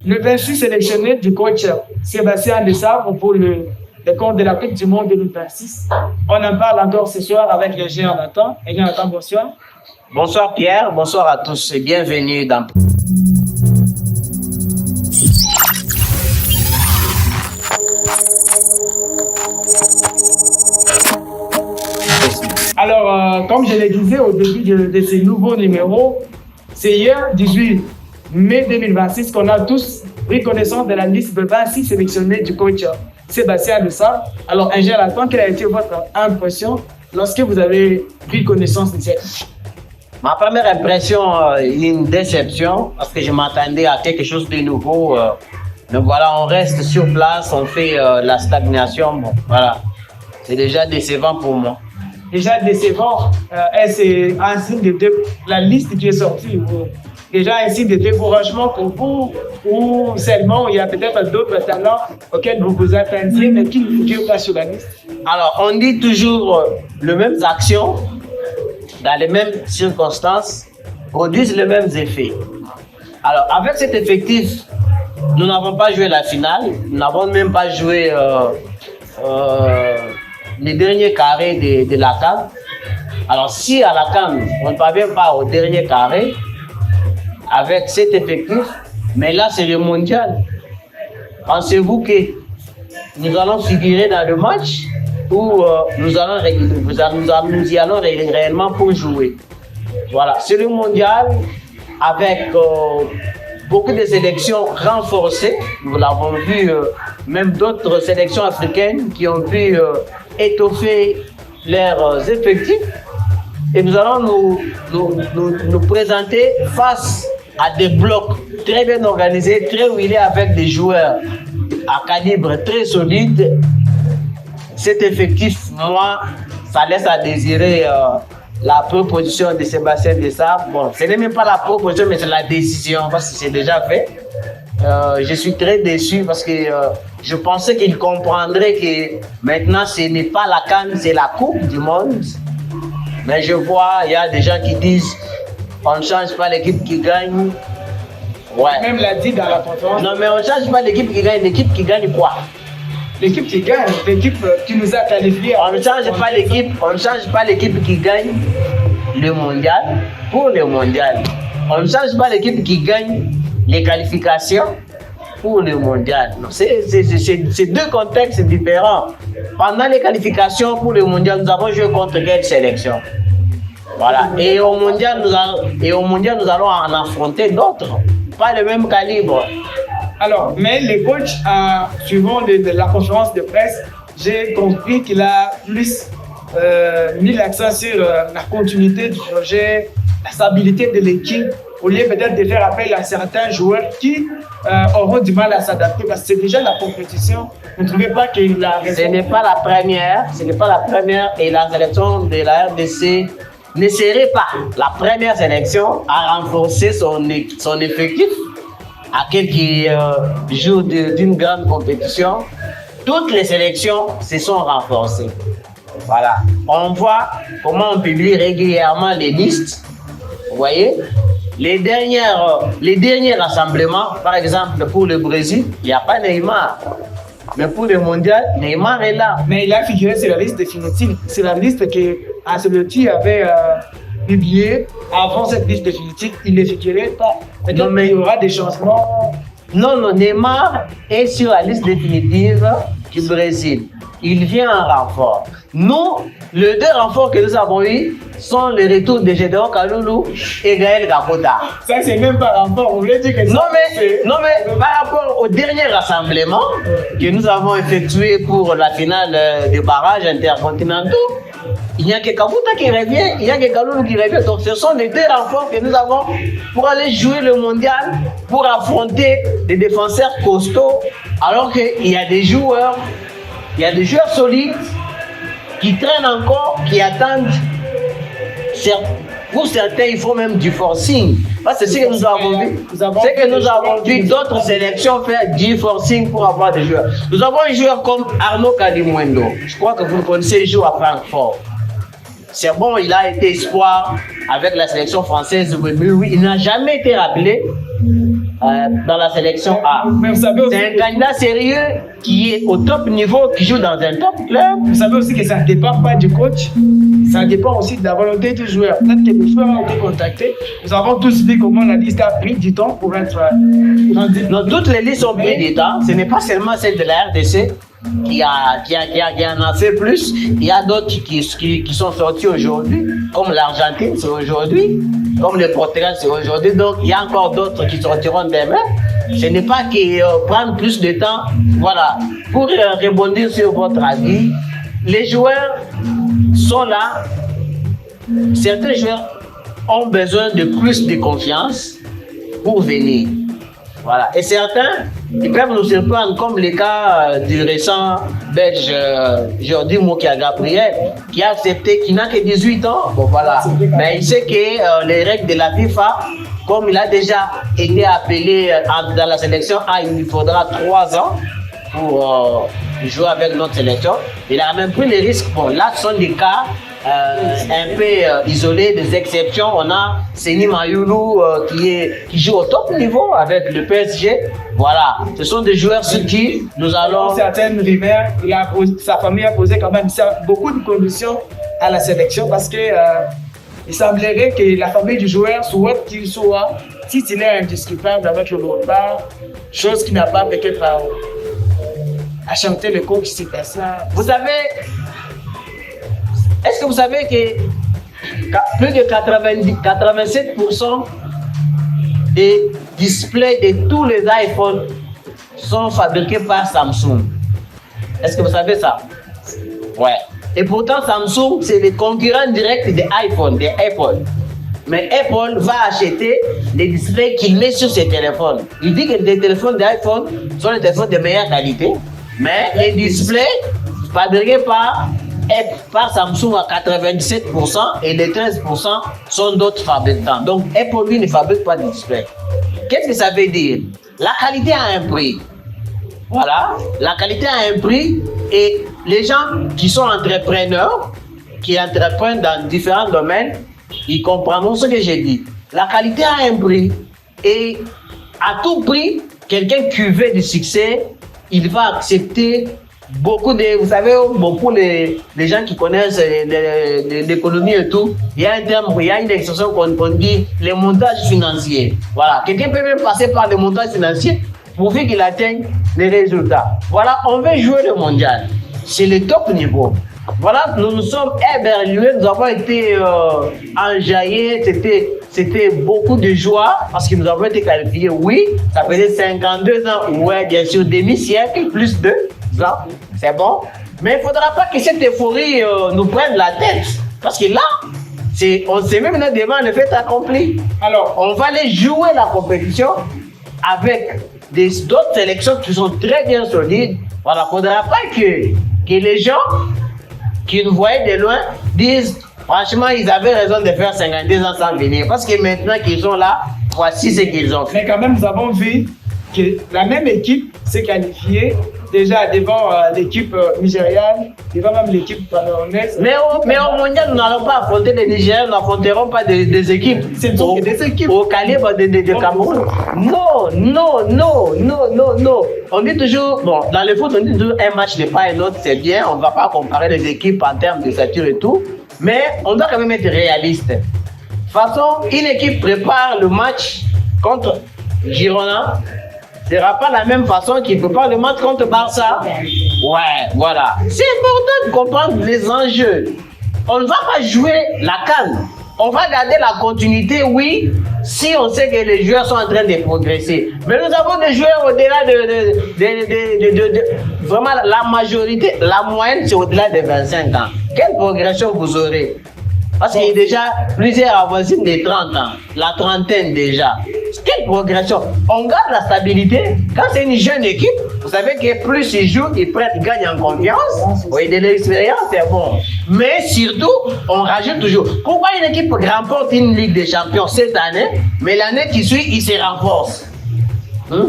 Le 26 sélectionné du coach Sébastien Desabre pour le compte de la Coupe du Monde 2026. On en parle encore ce soir avec le géant Nathan. Et Nathan, bonsoir. Bonsoir Pierre, bonsoir à tous et bienvenue dans... Alors, comme je le disais au début de ce nouveau numéro, c'est hier, 18 mai 2026, qu'on a tous pris connaissance de la liste de 26 sélectionnés du coach Sébastien Desabre. Alors, ingénieur Nathan, quelle a été votre impression lorsque vous avez pris connaissance de cette liste? Ma première impression, une déception, parce que je m'attendais à quelque chose de nouveau. Donc voilà, on reste sur place, on fait la stagnation. Bon, voilà, c'est déjà décevant pour moi. Déjà décevant, c'est un signe de la liste qui est sortie. Déjà un signe de découragement pour vous, ou seulement il y a peut-être d'autres talents auxquels vous vous attendiez, mais qui ne figurent pas sur la liste? Alors, on dit toujours les mêmes actions, dans les mêmes circonstances, produisent les mêmes effets. Alors, avec cet effectif, nous n'avons pas joué la finale, nous n'avons même pas joué les derniers carrés de la CAN. Alors, si à la CAN, on ne parvient pas au dernier carré, avec cet effectif, mais là, c'est le mondial. Pensez-vous que nous allons figurer dans le match ou nous y allons réellement pour jouer? Voilà, c'est le mondial avec beaucoup de sélections renforcées. Nous l'avons vu, même d'autres sélections africaines qui ont pu étoffer leurs effectifs. Et nous allons nous présenter face à des blocs très bien organisés, très huilés avec des joueurs à calibre très solide. Cet effectif, moi, ça laisse à désirer la proposition de Sébastien Desabre. Bon, ce n'est même pas la proposition, mais c'est la décision, parce que c'est déjà fait. Je suis très déçu parce que je pensais qu'il comprendrait que maintenant, ce n'est pas la CAN, c'est la Coupe du Monde. Mais je vois, il y a des gens qui disent on ne change pas l'équipe qui gagne. Ouais. Même l'a dit dans la conférence. Non, mais on ne change pas l'équipe qui gagne. L'équipe qui gagne quoi? L'équipe qui gagne, l'équipe qui nous a qualifiés. On ne change pas l'équipe, on ne change pas l'équipe qui gagne le mondial pour le mondial. On ne change pas l'équipe qui gagne les qualifications pour le mondial. C'est deux contextes différents. Pendant les qualifications pour le mondial, nous avons joué contre quelle sélection? Voilà. Et au mondial, nous allons en affronter d'autres, pas le même calibre. Alors, mais le coach, suivant la conférence de presse, j'ai compris qu'il a plus mis l'accent sur la continuité du projet, la stabilité de l'équipe, au lieu peut-être de faire appel à certains joueurs qui auront du mal à s'adapter, parce que c'est déjà la compétition. Vous ne trouvez pas qu'il a raison? Ce n'est pas la première, et la sélection de la RDC ne serait pas la première sélection à renforcer son effectif à quelques jours d'une grande compétition. Toutes les sélections se sont renforcées. Voilà. On voit comment on publie régulièrement les listes. Vous voyez, les derniers rassemblements, par exemple pour le Brésil, il n'y a pas Neymar. Mais pour le mondial, Neymar est là. Mais il a figuré sur la liste définitive. C'est la liste que Ancelotti avait publiée avant cette liste définitive. Il ne figurait pas. Non, mais il y aura des changements. Non, Neymar est sur la liste définitive du Brésil. Il vient en renfort. Nous, les deux renforts que nous avons eus sont le retour de Gédéon Kaloulou et Gaël Gakota. Ça, c'est même pas renfort. Vous voulez dire que non, mais par rapport au dernier rassemblement que nous avons effectué pour la finale des barrages intercontinentaux, il n'y a que Kakuta qui revient, il n'y a que Kaloulou qui revient. Donc, ce sont les deux renforts que nous avons pour aller jouer le mondial, pour affronter des défenseurs costauds, alors qu'il y a des joueurs. Il y a des joueurs solides qui traînent encore, qui attendent. Pour certains, il faut même du forcing. Parce que c'est ce que nous avons vu. C'est que nous avons vu d'autres sélections faire du forcing pour avoir des joueurs. Nous avons un joueur comme Arnaud Kadimwendo. Je crois que vous le connaissez, il joue à Francfort. C'est bon, il a été espoir avec la sélection française, mais oui, il n'a jamais été rappelé. dans la sélection A. Mais vous savez aussi, C'est un candidat sérieux qui est au top niveau, qui joue dans un top club. vous savez aussi que ça ne dépend pas du coach, ça dépend aussi de la volonté du joueur. Peut-être que le joueur a été contacté. Nous avons tous vu comment la liste a pris du temps pour être candidat. Donc, toutes les listes ont pris du temps. Ce n'est pas seulement celle de la RDC qui en a fait plus. Il y a d'autres qui sont sortis aujourd'hui, comme l'Argentine, c'est aujourd'hui, comme le Portugal, c'est aujourd'hui. Donc, il y a encore d'autres qui sortiront demain. Ce n'est pas qu'ils prennent plus de temps. Voilà. Pour rebondir sur votre avis, les joueurs sont là. Certains joueurs ont besoin de plus de confiance pour venir. Voilà. Et certains, ils peuvent nous surprendre, comme le cas du récent Belge Jordi Mokia Gabriel, qui a accepté, qui n'a que 18 ans. Bon, voilà. Mais il sait que les règles de la FIFA, comme il a déjà été appelé dans la sélection A, il lui faudra 3 ans pour jouer avec notre sélection. Il a même pris les risques. Bon, là, ce sont des cas un peu isolés, des exceptions. On a Seni Mayoulou qui joue au top niveau avec le PSG. Voilà, ce sont des joueurs sur qui nous allons... Certaines rumeurs, sa famille a posé quand même beaucoup de conditions à la sélection parce que il semblerait que la famille du joueur souhaite qu'il soit titulaire indiscutable avec le Lothar, chose qui n'a pas peut-être à chanter le coach, c'est ça. Vous savez, est-ce que vous savez que plus de 87% des displays de tous les iPhones sont fabriqués par Samsung? Est-ce que vous savez ça? Ouais. Et pourtant, Samsung, c'est le concurrent direct des iPhones, des Apple. Mais Apple va acheter les displays qu'il met sur ses téléphones. Il dit que les téléphones d'iPhone sont les téléphones de meilleure qualité, mais les displays fabriqués par Samsung à 97% et les 13% sont d'autres fabricants. Donc Apple lui ne fabrique pas de displays. Qu'est-ce que ça veut dire? La qualité a un prix. Voilà, la qualité a un prix et les gens qui sont entrepreneurs, qui entreprennent dans différents domaines, ils comprendront ce que j'ai dit. La qualité a un prix et à tout prix, quelqu'un qui veut du succès, il va accepter beaucoup de, vous savez, beaucoup les gens qui connaissent l'économie et tout, il y a un terme, il y a une expression qu'on dit, les montages financiers. Voilà, quelqu'un peut même passer par les montages financiers pour qu'il atteigne les résultats. Voilà, on veut jouer le mondial. C'est le top niveau. Voilà, nous nous sommes éberlués, nous avons été enjaillés, c'était beaucoup de joie parce que nous avons été qualifiés, oui, ça faisait 52 ans, ouais, bien sûr, demi-siècle, plus 2 ans, c'est bon. Mais il ne faudra pas que cette euphorie nous prenne la tête parce que là, on s'est même devant le fait accompli. Alors, on va aller jouer la compétition avec d'autres sélections qui sont très bien solides. Voilà, il ne faudra pas que les gens qui nous voyaient de loin disent franchement ils avaient raison de faire 52 ans sans venir parce que maintenant qu'ils sont là, voici ce qu'ils ont fait. Mais quand même nous avons vu que la même équipe s'est qualifiée déjà devant l'équipe nigériane, devant même l'équipe camerounaise. Mais au mondial, nous n'allons pas affronter les Nigériens, nous n'affronterons pas des équipes. C'est des équipes au calibre de Cameroun. Non. On dit toujours, bon, dans le foot, on dit toujours un match n'est pas un autre, c'est bien, on ne va pas comparer les équipes en termes de stature et tout, mais on doit quand même être réaliste. De toute façon, une équipe prépare le match contre Girona, ce ne sera pas la même façon qu'il prépare le match contre Barça. Ouais, voilà. C'est important de comprendre les enjeux. On ne va pas jouer la CAN. On va garder la continuité, oui, si on sait que les joueurs sont en train de progresser. Mais nous avons des joueurs au-delà de vraiment la majorité, la moyenne, c'est au-delà de 25 ans. Quelle progression vous aurez? Parce qu'il y a déjà plusieurs avoisines de 30 ans, la trentaine déjà. Quelle progression? On garde la stabilité. Quand c'est une jeune équipe, vous savez que plus ils jouent, ils gagnent en confiance. Oui, de l'expérience, c'est bon. Mais surtout, on rajoute toujours. Pourquoi une équipe remporte une Ligue des Champions cette année, mais l'année qui suit, il se renforce?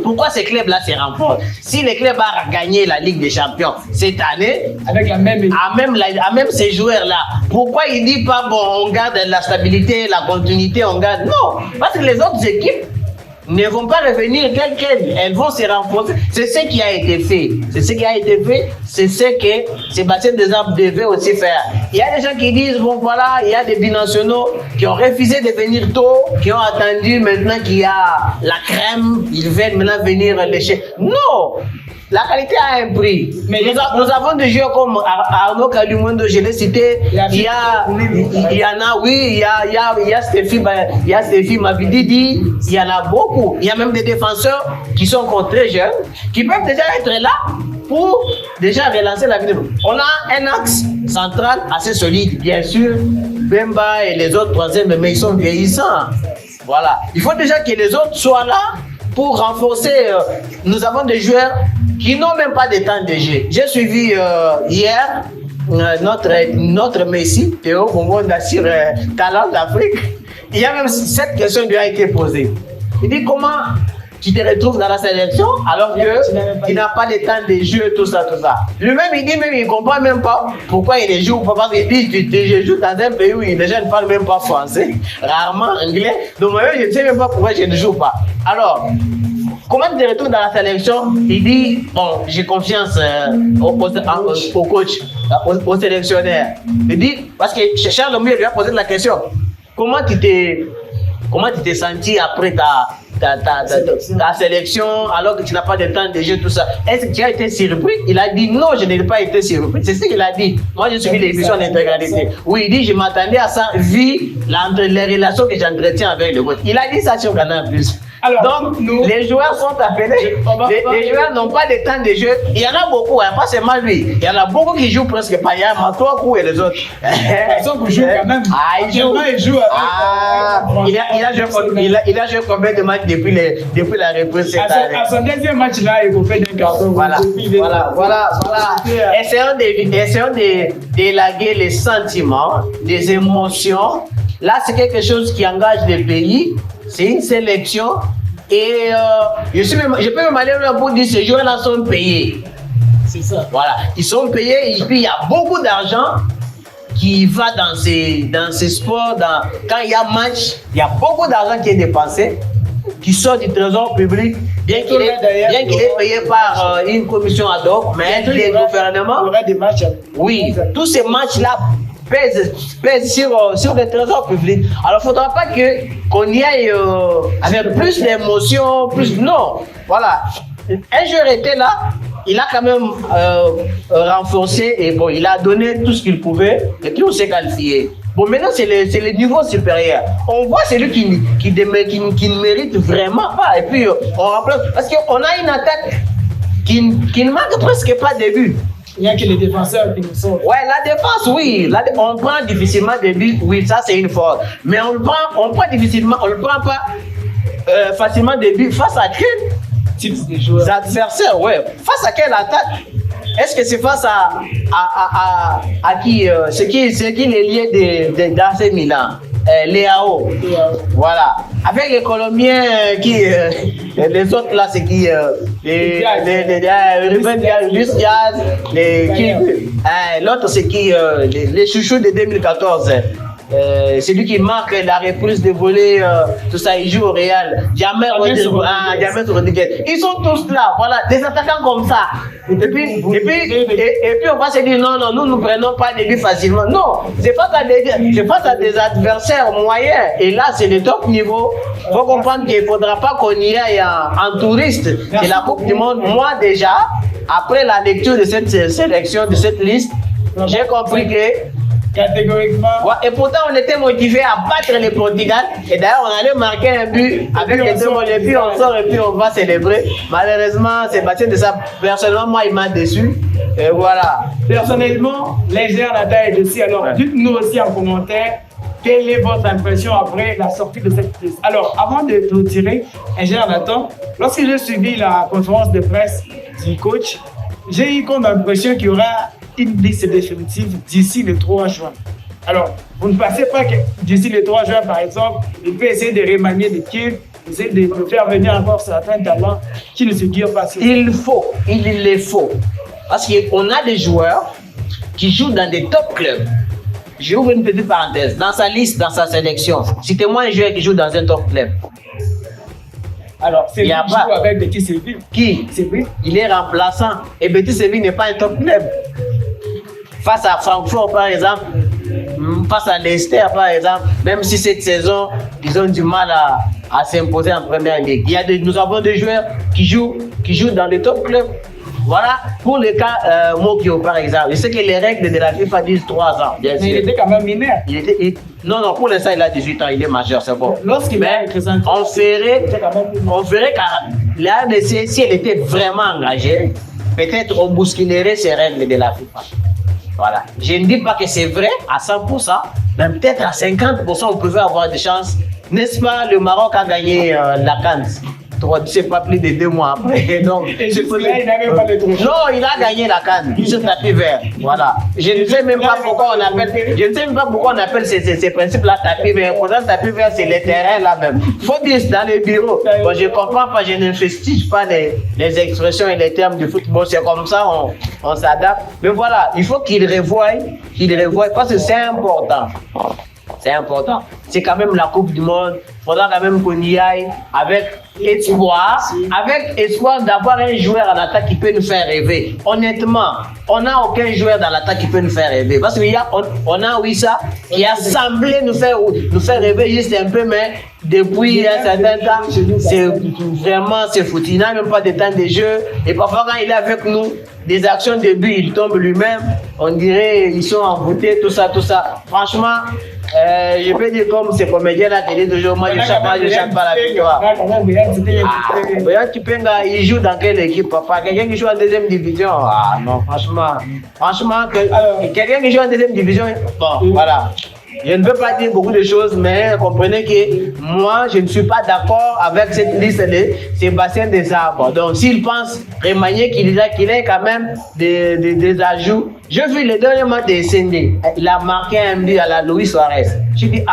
Pourquoi ces clubs-là se renforcent? Si les clubs ont gagné la Ligue des Champions cette année, avec la même équipe, à même ces joueurs-là, pourquoi il ne dit pas, bon, on garde la stabilité, la continuité, on garde? Non, parce que les autres équipes, ne vont pas revenir telles quelles. Elles vont se renforcer. C'est ce qui a été fait. C'est ce que Sébastien Desabre devait aussi faire. Il y a des gens qui disent, bon voilà, il y a des binationaux qui ont refusé de venir tôt, qui ont attendu maintenant qu'il y a la crème, ils veulent maintenant venir lécher. Non! La qualité a un prix. Mais nous avons des joueurs comme Arnaud Kalimondo, je l'ai cité. Il y a Stéphie Mavididi, il y en a beaucoup. Il y a même des défenseurs qui sont encore très jeunes, qui peuvent déjà être là pour déjà relancer la vidéo. On a un axe central assez solide, bien sûr. Bemba et les autres troisièmes, mais ils sont vieillissants. Voilà. Il faut déjà que les autres soient là pour renforcer. Nous avons des joueurs qui n'ont même pas de temps de jeu. J'ai suivi hier notre Messi, Théo Bongonda, sur Talent d'Afrique. Il y a même cette question lui a été posée. Il dit comment tu te retrouves dans la sélection alors que tu n'as pas de temps de jeu, tout ça. Lui-même, il dit même, il ne comprend même pas pourquoi il ne joue pas. Parce qu'il dit, je joue dans un pays où les gens ne parlent même pas français, rarement anglais. Donc moi, je ne sais même pas pourquoi je ne joue pas. Alors, comment tu te retrouves dans la sélection? Il dit, bon, j'ai confiance au coach, au sélectionneur. Il dit, parce que Charles Lomé lui a posé la question, comment tu t'es senti après ta sélection alors que tu n'as pas de temps de jeu, tout ça? Est-ce que tu as été surpris? Il a dit non, je n'ai pas été surpris. C'est ce qu'il a dit. Moi, j'ai suivi l'émission d'intégralité. Oui, il dit, je m'attendais à ça vu les relations que j'entretiens avec le coach. Il a dit ça sur Canal+. Alors, donc, les joueurs sont appelés. Les joueurs n'ont pas de temps de jeu. Il y en a beaucoup, hein, pas seulement lui. Il y en a beaucoup qui jouent presque pas. Il y a Matoakou et les autres. Ils sont jouent quand même. Il a joué combien de matchs depuis la reprise cette année? À son deuxième match là, il faut faire des cartons. Voilà. Essayons d'élaguer les sentiments, les émotions. Là, c'est quelque chose qui engage les pays. C'est une sélection. Et je peux même aller là pour dire que ces joueurs-là sont payés. C'est ça. Voilà. Ils sont payés et puis il y a beaucoup d'argent qui va dans ces sports. Quand il y a match, il y a beaucoup d'argent qui est dépensé, qui sort du trésor public, bien qu'il est payé par une commission ad hoc, mais les gouvernements. Il y aura des matchs. Oui, tous ces matchs-là pèse sur le trésor public. Alors, il ne faudra pas qu'on y aille avec plus d'émotion, plus... Non, voilà. Un joueur était là, il a quand même renforcé et bon, il a donné tout ce qu'il pouvait et puis on s'est qualifié. Bon, maintenant, c'est le niveau supérieur. On voit celui qui ne mérite vraiment pas. Et puis, on remplace... Parce qu'on a une attaque qui ne manque presque pas de buts. Il n'y a que les défenseurs qui nous sont. Ouais, la défense, oui. On prend difficilement des buts, oui, ça c'est une faute. Mais on le prend difficilement, on ne le prend pas facilement des buts. Face à quel type de joueurs? Adversaires, ouais. Face à quelle attaque? Est-ce que c'est face à qui? C'est qui les liés d'AC Milan? Léao. Voilà. Avec les Colombiens les autres là, c'est qui? Ruben Diaz, Luis Diaz, l'autre c'est qui? Les chouchous de 2014. C'est lui qui marque la reprise de volée, tout ça, il joue au Real. Jamel Rodriguez. Ils sont tous là, voilà, des attaquants comme ça. Et puis on va se dire non, nous ne prenons pas des buts facilement. Non, c'est face à des adversaires moyens. Et là, c'est le top niveau. Il faut comprendre qu'il ne faudra pas qu'on y aille en touriste. C'est la Coupe du Monde. Moi, déjà, après la lecture de cette sélection, de cette liste, j'ai compris que catégoriquement. Ouais, et pourtant, on était motivé à battre le Portugal. Et d'ailleurs, on allait marquer un but avec les deux mots. Et puis on sort et puis on va célébrer. Malheureusement, Sébastien Desabre, personnellement, moi, il m'a déçu. Et voilà. Personnellement, Léger Nata est déçu. Alors, dites-nous aussi en commentaire quelle est votre impression après la sortie de cette liste. Alors, avant de clôturer, Léger Nata, lorsque j'ai suivi la conférence de presse du coach, j'ai eu comme impression qu'il y aura une liste définitive d'ici le 3 juin. Alors, vous ne pensez pas que d'ici le 3 juin, par exemple, il peut essayer de remanier l'équipe, essayer de faire venir encore certains talents qui ne se guèrent pas. Il les faut. Parce qu'on a des joueurs qui jouent dans des top clubs. J'ouvre une petite parenthèse. Dans sa liste, dans sa sélection, citez-moi un joueur qui joue dans un top club. Alors, c'est Il y a lui qui pas. joue avec Betis Séville. Qui? C'est lui. Il est remplaçant. Et Betis Séville n'est pas un top club. Face à Francfort, par exemple, face à Leicester, par exemple, même si cette saison, ils ont du mal à s'imposer en première ligue. Nous avons des joueurs qui jouent dans les top clubs. Voilà, pour le cas Mokio, par exemple. Je sais que les règles de la FIFA disent 3 ans, bien sûr. Mais il était quand même mineur. Non, pour l'instant, il a 18 ans, il est majeur, c'est bon. Lorsqu'il a représenté, on ferait car la RDC, si elle était vraiment engagée, peut-être on bousculerait ces règles de la FIFA. Voilà. Je ne dis pas que c'est vrai à 100%, mais peut-être à 50%, on pouvait avoir des chances. N'est-ce pas, le Maroc a gagné la CAN. C'est pas plus de 2 mois après. Donc, et jusque-là, il n'avait pas de trophée. non, il a gagné la CAN sur tapis vert. Voilà. Je ne sais même pas pourquoi on appelle ces principes-là tapis vert. Pourtant, tapis vert, c'est les terrains là-même. Il faut dire dans les bureaux. Bon, je ne comprends pas, je ne festige pas les expressions et les termes du football. C'est comme ça, on s'adapte. Mais voilà, il faut qu'il revoie parce que c'est important. C'est important. C'est quand même la Coupe du Monde. Il faudra quand même qu'on y aille avec espoir d'avoir un joueur en attaque qui peut nous faire rêver. Honnêtement, on n'a aucun joueur dans l'attaque qui peut nous faire rêver. Parce qu'on a Wissa qui a semblé nous faire rêver juste un peu, mais depuis un certain temps, c'est foutu. Il n'a même pas de temps de jeu. Et parfois, quand il est avec nous, des actions de but, il tombe lui-même. On dirait ils sont envoûtés, tout ça. Franchement, je peux dire comme ces comédiens-là qui disent toujours, moi je chante pas la victoire. Regarde Kipenga, il joue dans quelle équipe, papa? Quelqu'un qui joue en deuxième division? Ah non, franchement, quelqu'un qui joue en deuxième division, bon, voilà. Je ne veux pas dire beaucoup de choses, mais comprenez que moi, je ne suis pas d'accord avec cette liste de Sébastien Desabre. Donc, s'il pense remanier qu'il ait quand même des ajouts. J'ai vu le dernier match de SND. Il a marqué un but à la Luis Suarez. Je dis,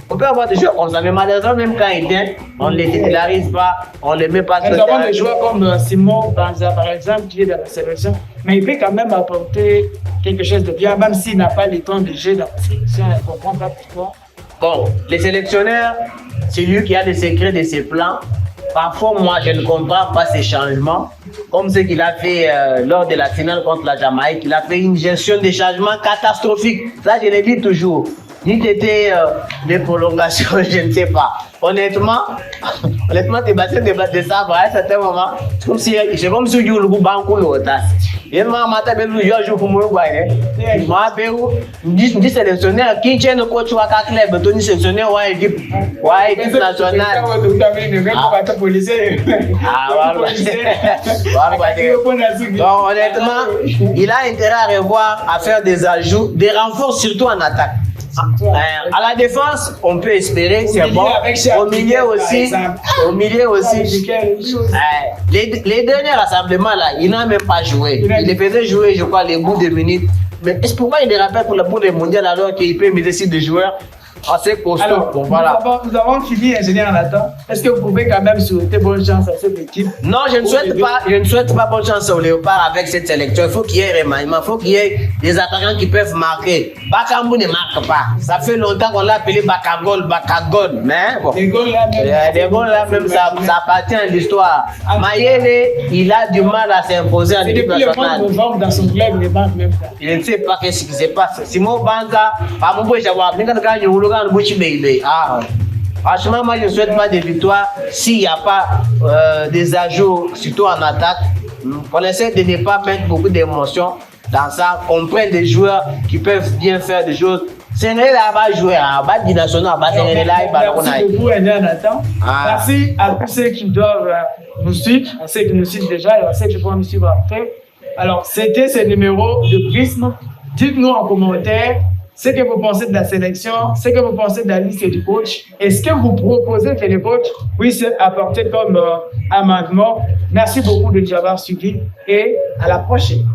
on peut avoir des joueurs comme ça, mais malheureusement, même quand il vient, on ne les titularise pas, on ne les met pas sur le terrain. Nous avons des joueurs comme Simon Banza, par exemple, qui est dans la sélection, mais il peut quand même apporter quelque chose de bien, même s'il n'a pas le temps de jeu dans la sélection. On ne comprend pas pourquoi. Bon, les sélectionneurs, c'est lui qui a les secrets de ses plans. Parfois, moi, je ne comprends pas ces changements, comme ce qu'il a fait lors de la finale contre la Jamaïque. Il a fait une gestion des changements catastrophique. Ça, je le dis toujours. Ni c'était des prolongations, je ne sais pas. Honnêtement, Sébastien de ça, à un certain moment, c'est comme si you look banco l'autas. Et moi, matin, je joue pour moi. Moi, je sélectionnaire qui tient le coach ou à club, Tony sélectionnaire ou à équipe nationale. Donc, honnêtement, il a intérêt à revoir, à faire des ajouts, des renforts, surtout en attaque. À la défense, on peut espérer, c'est bon. Au milieu aussi. Les derniers rassemblements là, il n'a même pas joué. Il les faisait jouer, je crois, les bouts de minutes. Mais est-ce pourquoi il les rappelle pour le bout des mondiales alors qu'il peut miser sur des joueurs assez costauds? Alors, bon, voilà. Nous avons fini, ingénieur Nathan. Est-ce que vous pouvez quand même souhaiter bonne chance à cette équipe? Non, je ne souhaite pas bonne chance au Léopard avec cette sélection. Il faut qu'il y ait remaniement, il faut qu'il y ait des attaquants qui peuvent marquer. Bakambu ne marque pas. Ça fait longtemps qu'on l'a appelé Bakagol, mais bon. Les goals là même, ça appartient à l'histoire. Mayele, il a du mal à s'imposer en équipe nationale. Depuis le mois de novembre, dans son club, les banques même pas. Je ne sais pas ce qui se passe. Simon Banza, franchement, moi je ne souhaite pas de victoire s'il n'y a pas des ajouts, surtout en attaque. On essaie de ne pas mettre beaucoup d'émotions dans ça. On prend des joueurs qui peuvent bien faire des choses. C'est là bas jouer à bas binational, bas c'est là Merci beaucoup, Nathan. Merci à tous ceux qui doivent nous suivre. On sait qu'ils nous suivent déjà et on sait qu'ils vont nous suivre après. Alors, c'était ce numéro de Prisme. Dites-nous en commentaire ce que vous pensez de la sélection, ce que vous pensez de la liste du coach. Est-ce que vous proposez que le coach puisse apporter comme amendement? Merci beaucoup de nous avoir suivis et à la prochaine.